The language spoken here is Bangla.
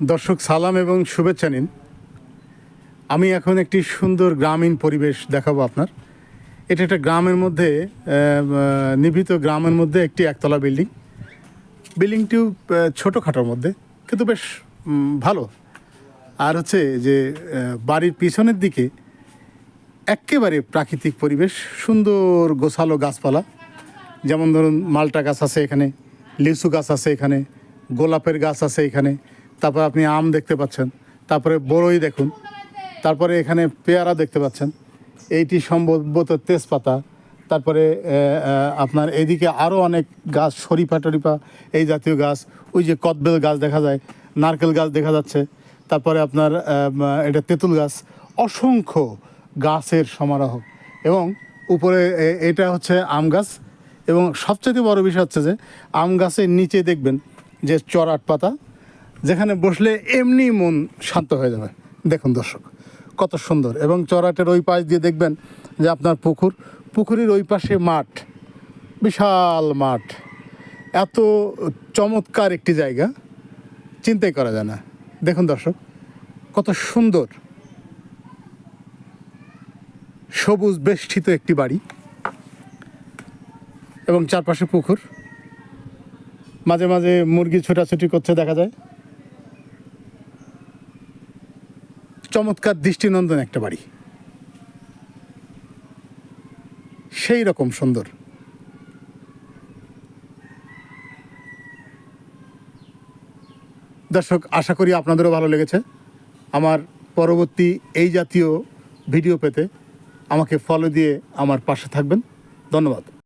দর্শক সালাম এবং শুভেচ্ছা নিন। আমি এখন একটি সুন্দর গ্রামীণ পরিবেশ দেখাবো আপনার। এটা একটা গ্রামের মধ্যে নিভৃত গ্রামের মধ্যে একটি একতলা বিল্ডিংটিও ছোটোখাটোর মধ্যে, কিন্তু বেশ ভালো। আর হচ্ছে যে বাড়ির পিছনের দিকে একেবারে প্রাকৃতিক পরিবেশ, সুন্দর গোছালো গাছপালা, যেমন ধরুন মালটা গাছ আছে এখানে, লিচু গাছ আছে এখানে, গোলাপের গাছ আছে এখানে, তারপর আপনি আম দেখতে পাচ্ছেন, তারপরে বড়ই দেখুন, তারপরে এখানে পেয়ারা দেখতে পাচ্ছেন, এইটি সম্ভবত তেজপাতা। তারপরে আপনার এইদিকে আরও অনেক গাছ, শরিফা টরিফা এই জাতীয় গাছ, ওই যে কদবেল গাছ দেখা যায়, নারকেল গাছ দেখা যাচ্ছে, তারপরে আপনার এটা তেঁতুল গাছ, অসংখ্য গাছের সমারোহ। এবং উপরে এটা হচ্ছে আম গাছ। এবং সবচেয়ে বড় বিষয় হচ্ছে যে আম গাছের নিচে দেখবেন যে চড়াট পাতা, যেখানে বসলে এমনি মন শান্ত হয়ে যাবে। দেখুন দর্শক, কত সুন্দর। এবং চড়াটের ওই পাশ দিয়ে দেখবেন যে আপনার পুকুরের ওই পাশে মাঠ, বিশাল মাঠ। এত চমৎকার একটি জায়গা চিন্তাই করা যায় না। দেখুন দর্শক, কত সুন্দর সবুজ বেষ্টিত একটি বাড়ি এবং চারপাশে পুকুর, মাঝে মাঝে মুরগি ছোটাছুটি করছে দেখা যায়। চমৎকার দৃষ্টিনন্দন একটা বাড়ি, সেই রকম সুন্দর। দর্শক, আশা করি আপনাদেরও ভালো লেগেছে। আমার পরবর্তী এই জাতীয় ভিডিও পেতে আমাকে ফলো দিয়ে আমার পাশে থাকবেন। ধন্যবাদ।